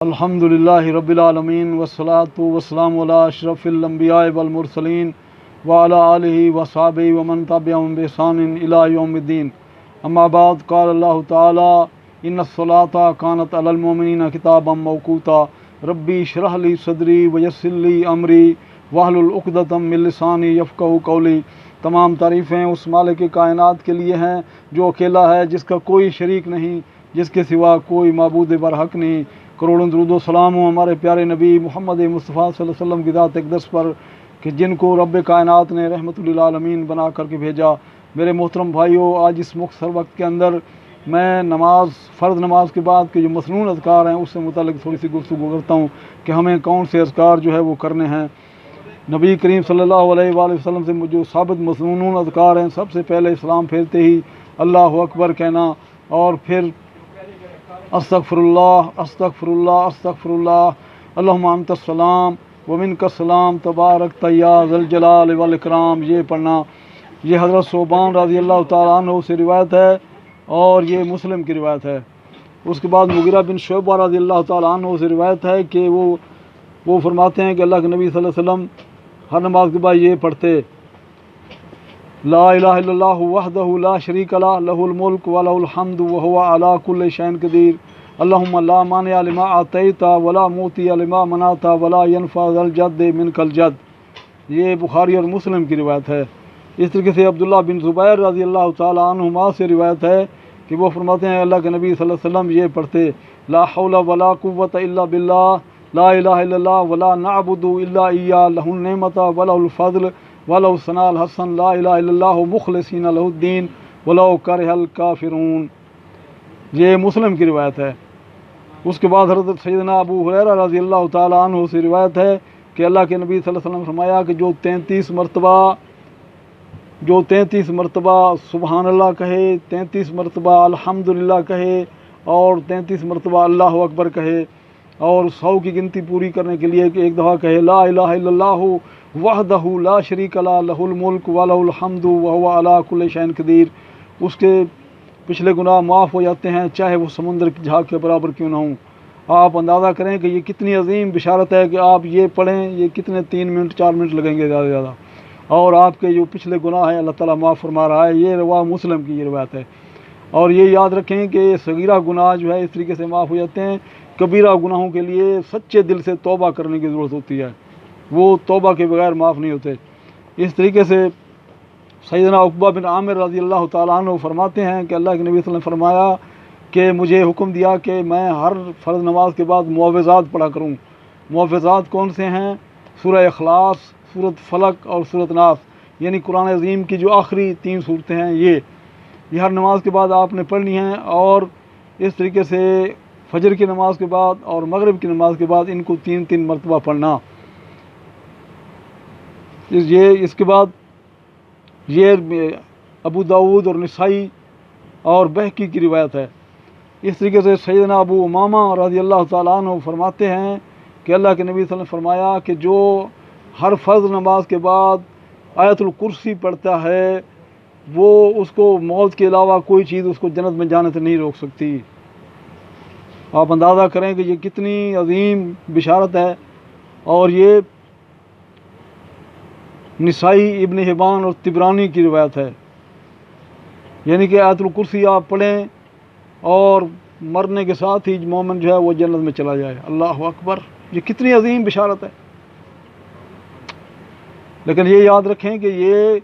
الحمد للہ رب العالمین والصلاة والسلام علی اشرف الانبیاء والمرسلین وعلی آلہ وصحبہ ومن تبعہم بإحسان الی یوم الدین اما بعد قال اللہ تعالی ان الصلاة كانت علی المؤمنین کتابا موقوتا ربی اشرح لی صدری ویسر لی امری واحلل عقدۃ من لسانی یفقہوا قولی۔ تمام تعریفیں اس مالک کائنات کے لیے ہیں جو اکیلا ہے، جس کا کوئی شریک نہیں، جس کے سوا کوئی معبود برحق نہیں۔ کروڑوں درود و سلام ہوں ہمارے پیارے نبی محمد مصطفیٰ صلی اللہ علیہ وسلم کی ذات اقدس پر کہ جن کو رب کائنات نے رحمت للعالمین بنا کر کے بھیجا۔ میرے محترم بھائیوں، آج اس مختصر وقت کے اندر میں فرض نماز کے بعد کے جو مسنون اذکار ہیں اس سے متعلق تھوڑی سی گفتگو کرتا ہوں کہ ہمیں کون سے اذکار جو ہے وہ کرنے ہیں۔ نبی کریم صلی اللہ علیہ وآلہ وسلم سے جو ثابت مسنون اذکار ہیں، سب سے پہلے اسلام پھیرتے ہی اللہ اکبر کہنا، اور پھر استغفر اللہ استغفر اللہ استغفر اللہ، اللہم انت السلام ومنک السلام تبارک یا ذا الجلال والاکرام، یہ پڑھنا۔ یہ حضرت ثوبان رضی اللہ تعالیٰ عنہ سے روایت ہے اور یہ مسلم کی روایت ہے۔ اس کے بعد مغیرہ بن شعبہ رضی اللہ تعالیٰ عنہ سے روایت ہے کہ وہ فرماتے ہیں کہ اللہ کے نبی صلی اللہ علیہ وسلم ہر نماز کے بعد یہ پڑھتے: لا الہ الا اللہ وحدہ لا شریک لہ لہ الملک ولہ الحمد وہو علی کل شیء قدیر، اللہم لا مانع لما اعطیت ولا معطی لما منعت ولا ینفع ذا الجد منک الجد۔ یہ بخاری اور مسلم کی روایت ہے۔ اس طریقے سے عبداللہ بن زبیر رضی اللہ تعالیٰ عنہما سے روایت ہے کہ وہ فرماتے ہیں اللہ کے نبی صلی اللہ علیہ وسلم یہ پڑھتے: لا حول ولا قوۃ الا باللہ لا الہ الا اللہ ولا نعبد الا ایاہ لہ النعمۃ ولہ الفضل وَلَوْ الثناء الحسن لا الہ الا اللہ مخلصین لہ الدین وَلَوْ کَرِہَ الکافرون۔ یہ مسلم کی روایت ہے۔ اس کے بعد حضرت سیدنا ابو ہریرہ رضی اللہ تعالیٰ عنہ سے روایت ہے کہ اللہ کے نبی صلی اللہ علیہ وسلم فرمایا کہ جو 33 مرتبہ سبحان اللہ کہے، 33 مرتبہ الحمدللہ کہے اور 33 مرتبہ اللہ اکبر کہے، اور 100 کی گنتی پوری کرنے کے لیے کہ ایک دفعہ کہے لا الہ الا اللہ وحدہ لا شریک لہ لہ الملک ولہ الحمد وہو علی کل شیء قدیر، اس کے پچھلے گناہ معاف ہو جاتے ہیں چاہے وہ سمندر کی جھاگ کے برابر کیوں نہ ہوں۔ آپ اندازہ کریں کہ یہ کتنی عظیم بشارت ہے کہ آپ یہ پڑھیں، یہ کتنے 3 منٹ 4 منٹ لگیں گے زیادہ سے زیادہ، اور آپ کے جو پچھلے گناہ ہیں اللہ تعالیٰ معاف فرما رہا ہے۔ یہ رواہ مسلم کی یہ روایت ہے۔ اور یہ یاد رکھیں کہ صغیرہ گناہ جو ہے اس طریقے سے معاف ہو جاتے ہیں، کبیرہ گناہوں کے لیے سچے دل سے توبہ کرنے کی ضرورت ہوتی ہے، وہ توبہ کے بغیر معاف نہیں ہوتے۔ اس طریقے سے سیدنا عقبہ بن عامر رضی اللہ تعالیٰ عنہ فرماتے ہیں کہ اللہ کے نبی صلی اللہ علیہ وسلم فرمایا کہ مجھے حکم دیا کہ میں ہر فرض نماز کے بعد معوذات پڑھا کروں۔ معوذات کون سے ہیں؟ سورہ اخلاص، سورۃ فلق اور سورۃ ناس، یعنی قرآن عظیم کی جو آخری 3 صورتیں ہیں یہ ہر نماز کے بعد آپ نے پڑھنی ہیں، اور اس طریقے سے فجر کی نماز کے بعد اور مغرب کی نماز کے بعد ان کو 3 مرتبہ پڑھنا۔ اس کے بعد یہ ابو داؤد اور نسائی اور بہقی کی روایت ہے۔ اس طریقے سے سیدنا ابو امامہ رضی اللہ تعالیٰ عنہ فرماتے ہیں کہ اللہ کے نبی صلی اللہ علیہ وسلم فرمایا کہ جو ہر فرض نماز کے بعد آیت الکرسی پڑھتا ہے وہ اس کو موت کے علاوہ کوئی چیز اس کو جنت میں جانے سے نہیں روک سکتی۔ آپ اندازہ کریں کہ یہ کتنی عظیم بشارت ہے۔ اور یہ نسائی، ابن حبان اور طبرانی کی روایت ہے، یعنی کہ آیت الکرسی آپ پڑھیں اور مرنے کے ساتھ ہی مومن جو ہے وہ جنت میں چلا جائے۔ اللہ اکبر، یہ کتنی عظیم بشارت ہے۔ لیکن یہ یاد رکھیں کہ یہ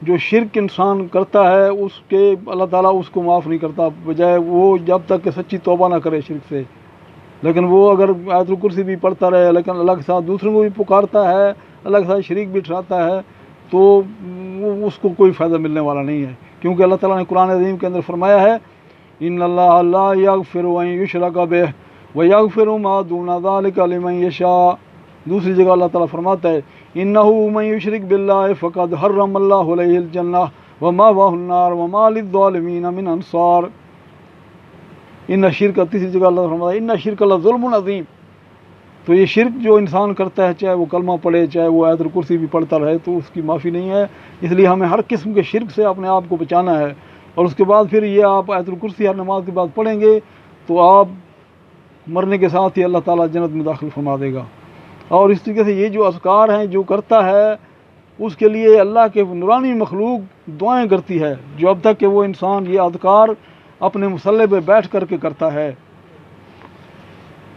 جو شرک انسان کرتا ہے اس کے اللہ تعالیٰ اس کو معاف نہیں کرتا، بجائے وہ جب تک کہ سچی توبہ نہ کرے شرک سے۔ لیکن وہ اگر آیت الکرسی بھی پڑھتا رہے لیکن اللہ کے ساتھ دوسروں کو بھی پکارتا ہے، اللہ کے ساتھ شریک بھی ٹھہراتا ہے، تو اس کو کوئی فائدہ ملنے والا نہیں ہے، کیونکہ اللہ تعالیٰ نے قرآن عظیم کے اندر فرمایا ہے ان اللہ لا یغفر ان یشرک بہ ویغفر ما دون ذلک لمن یشاء۔ دوسری جگہ اللہ تعالیٰ فرماتا ہے انہ من یشرک باللہ فقد حرم اللہ علیہ الجنہ ومأواہ النار وما للظالمین من انصار۔ ان شرک، تیسری جگہ اللہ فرماتا ہے ان شرک لظلم عظیم۔ تو یہ شرک جو انسان کرتا ہے، چاہے وہ کلمہ پڑھے چاہے وہ آیت الکرسی بھی پڑھتا رہے، تو اس کی معافی نہیں ہے۔ اس لیے ہمیں ہر قسم کے شرک سے اپنے آپ کو بچانا ہے۔ اور اس کے بعد پھر یہ آپ آیت الکرسی ہر نماز کے بعد پڑھیں گے تو آپ مرنے کے ساتھ ہی اللہ تعالیٰ جنت میں داخل فرما دے گا۔ اور اس طریقے سے یہ جو اذکار ہیں جو کرتا ہے اس کے لیے اللہ کے نورانی مخلوق دعائیں کرتی ہے، جو اب تک کہ وہ انسان یہ اذکار اپنے مصلی پہ بیٹھ کر کے کرتا ہے۔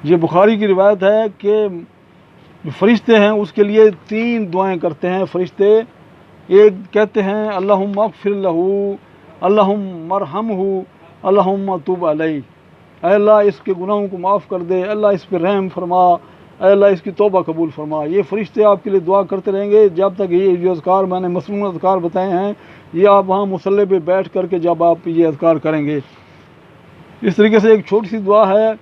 یہ بخاری کی روایت ہے کہ جو فرشتے ہیں اس کے لیے 3 دعائیں کرتے ہیں فرشتے۔ ایک کہتے ہیں اللہم اغفر لہ، اللہم ارحمہ، اللہم تب علیہ، اے اللہ اس کے گناہوں کو معاف کر دے، اللہ اس پہ رحم فرما، اے اللہ اس کی توبہ قبول فرما۔ یہ فرشتے آپ کے لیے دعا کرتے رہیں گے جب تک یہ جو اذکار میں نے مسنون اذکار بتائے ہیں یہ آپ وہاں مصلی پہ بیٹھ کر کے جب آپ یہ اذکار کریں گے۔ اس طریقے سے ایک چھوٹی سی دعا ہے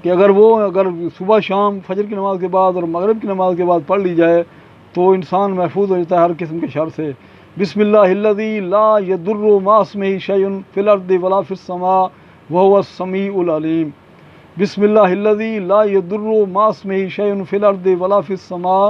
کہ اگر صبح شام فجر کی نماز کے بعد اور مغرب کی نماز کے بعد پڑھ لی جائے تو انسان محفوظ ہو جاتا ہے ہر قسم کے شر سے۔ بسم اللہ الذی لا یضر مع اسمہ شیء فی الارض ولا فی السماء وهو السمیع العلیم۔ بسم اللہ الذی لا یضر مع اسمہ شیء فی الارض ولا فی السماء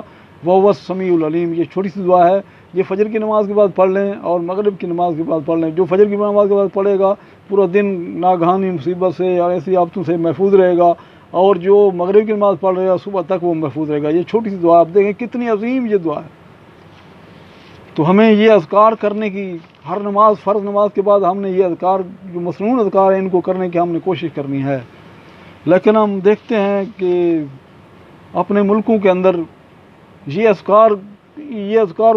وهو السمیع العلیم۔ یہ چھوٹی سی دعا ہے، یہ فجر کی نماز کے بعد پڑھ لیں اور مغرب کی نماز کے بعد پڑھ لیں۔ جو فجر کی نماز کے بعد پڑھے گا پورا دن ناگہانی مصیبت سے اور ایسی آفتوں سے محفوظ رہے گا، اور جو مغرب کی نماز پڑھ رہے گا صبح تک وہ محفوظ رہے گا۔ یہ چھوٹی سی دعا آپ دیکھیں کتنی عظیم یہ دعا ہے۔ تو ہمیں یہ اذکار کرنے کی ہر نماز، فرض نماز کے بعد ہم نے یہ اذکار جو مسنون اذکار ہیں ان کو کرنے کی ہم نے کوشش کرنی ہے۔ لیکن ہم دیکھتے ہیں کہ اپنے ملکوں کے اندر یہ اذکار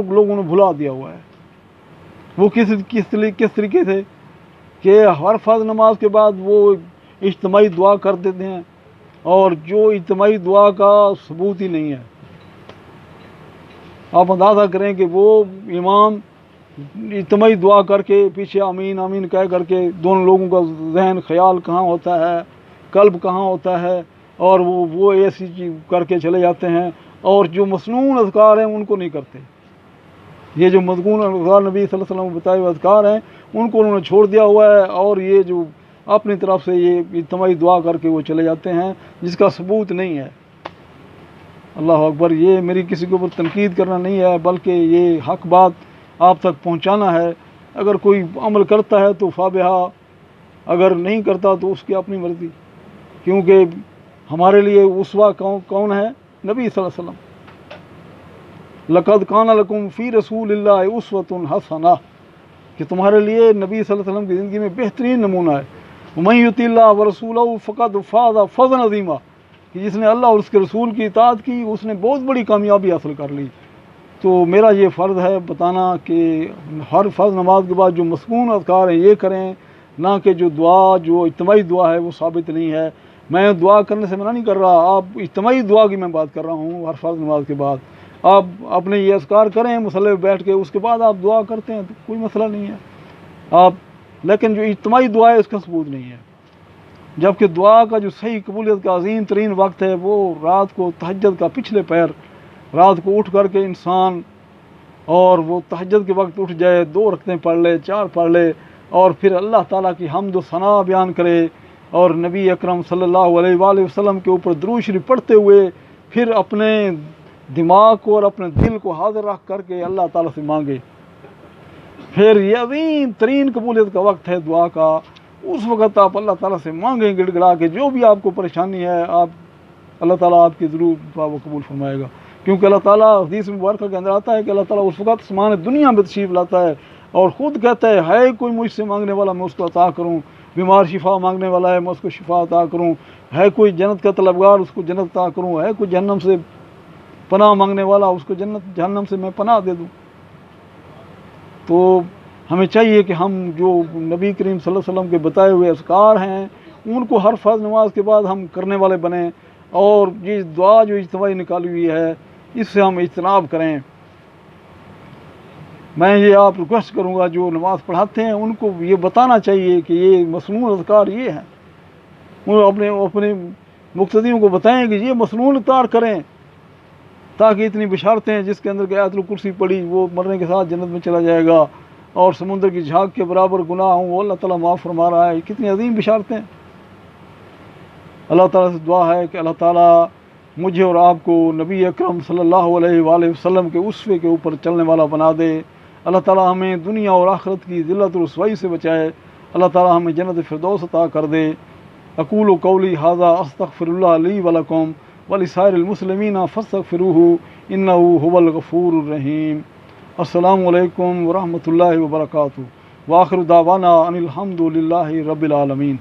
لوگوں نے بھلا دیا ہوا ہے۔ وہ کس طریقے سے کہ ہر فرض نماز کے بعد وہ اجتماعی دعا کر دیتے ہیں، اور جو اجتماعی دعا کا ثبوت ہی نہیں ہے۔ آپ اندازہ کریں کہ وہ امام اجتماعی دعا کر کے پیچھے آمین آمین کہہ کر کے دونوں لوگوں کا ذہن خیال کہاں ہوتا ہے، قلب کہاں ہوتا ہے، اور وہ ایسی چیز کر کے چلے جاتے ہیں، اور جو مسنون اذکار ہیں ان کو نہیں کرتے۔ یہ جو مسنون اذکار نبی صلی اللہ علیہ وسلم بتائے ہوئے اذکار ہیں ان کو انہوں نے چھوڑ دیا ہوا ہے، اور یہ جو اپنی طرف سے یہ اجتماعی دعا کر کے وہ چلے جاتے ہیں جس کا ثبوت نہیں ہے۔ اللہ اکبر۔ یہ میری کسی کے اوپر تنقید کرنا نہیں ہے، بلکہ یہ حق بات آپ تک پہنچانا ہے۔ اگر کوئی عمل کرتا ہے تو فابہا، اگر نہیں کرتا تو اس کی اپنی مرضی، کیونکہ ہمارے لیے اسوہ کون ہے؟ نبی صلی اللہ علیہ وسلم۔ لقد کان لکم فی رسول اللہ اسوۃ حسنہ، کہ تمہارے لیے نبی صلی اللہ علیہ وسلم کی زندگی میں بہترین نمونہ ہے۔ ومن یطع اللہ ورسولہ فقد فاز فوزا عظیما، کہ جس نے اللہ اور اس کے رسول کی اطاعت کی اس نے بہت بڑی کامیابی حاصل کر لی۔ تو میرا یہ فرض ہے بتانا کہ ہر فرض نماز کے بعد جو مسنون اذکار ہیں یہ کریں، نہ کہ جو دعا جو اجتماعی دعا ہے وہ ثابت نہیں ہے۔ میں دعا کرنے سے منع نہیں کر رہا، آپ اجتماعی دعا کی میں بات کر رہا ہوں۔ ہر فرض نماز کے بعد آپ اپنے یہ اذکار کریں مصلی پہ بیٹھ کے، اس کے بعد آپ دعا کرتے ہیں تو کوئی مسئلہ نہیں ہے آپ، لیکن جو اجتماعی دعا ہے اس کا ثبوت نہیں ہے۔ جبکہ دعا کا جو صحیح قبولیت کا عظیم ترین وقت ہے وہ رات کو تہجد کا پچھلے پہر، رات کو اٹھ کر کے انسان اور وہ تہجد کے وقت اٹھ جائے، 2 رکعتیں پڑھ لے، 4 پڑھ لے، اور پھر اللہ تعالیٰ کی حمد و ثنا بیان کرے، اور نبی اکرم صلی اللہ علیہ وآلہ وسلم کے اوپر درود شریف پڑھتے ہوئے پھر اپنے دماغ کو اور اپنے دل کو حاضر رکھ کر کے اللہ تعالیٰ سے مانگے۔ پھر یہ عظیم ترین قبولیت کا وقت ہے دعا کا۔ اس وقت آپ اللہ تعالیٰ سے مانگیں گڑ گڑا کے جو بھی آپ کو پریشانی ہے، آپ اللہ تعالیٰ آپ کی ضرور دعا وہ قبول فرمائے گا، کیونکہ اللہ تعالیٰ حدیث مبارکہ کے اندر آتا ہے کہ اللہ تعالیٰ اس وقت سامان دنیا میں تشریف لاتا ہے اور خود کہتا ہے کوئی مجھ سے مانگنے والا میں اس کو عطا کروں، بیمار شفا مانگنے والا ہے میں اس کو شفا عطا کروں، ہے کوئی جنت کا طلبگار اس کو جنت عطا کروں، ہے کوئی جہنم سے پناہ مانگنے والا اس کو جہنم سے میں پناہ دے دوں۔ تو ہمیں چاہیے کہ ہم جو نبی کریم صلی اللہ علیہ وسلم کے بتائے ہوئے اذکار ہیں ان کو ہر فرض نماز کے بعد ہم کرنے والے بنیں، اور یہ دعا جو اجتماعی نکالی ہوئی ہے اس سے ہم اجتناب کریں۔ میں یہ آپ ریکویسٹ کروں گا جو نماز پڑھاتے ہیں ان کو یہ بتانا چاہیے کہ یہ مسنون اذکار یہ ہیں، وہ اپنے مقتدیوں کو بتائیں کہ یہ مسنون اذکار کریں، تاکہ اتنی بشارتیں ہیں جس کے اندر کہ آیت الکرسی پڑھی وہ مرنے کے ساتھ جنت میں چلا جائے گا، اور سمندر کی جھاگ کے برابر گناہ ہوں وہ اللہ تعالیٰ معاف فرما رہا ہے۔ کتنی عظیم بشارتیں۔ اللہ تعالیٰ سے دعا ہے کہ اللہ تعالیٰ مجھے اور آپ کو نبی اکرم صلی اللہ علیہ وآلہ وسلم کے اسوے کے اوپر چلنے والا بنا دے۔ اللہ تعالیٰ ہمیں دنیا اور آخرت کی ذلت و رسوائی سے بچائے۔ اللہ تعالیٰ ہمیں جنت فردوس عطا کر دے۔ اقول قولی ھذا استغفر اللہ لی ولکم ولسائر المسلمین فاستغفروہ انہ ھو الغفور الرحیم۔ السلام علیکم ورحمۃ اللہ وبرکاتہ، وآخر دعوانا ان الحمد للہ رب العالمین۔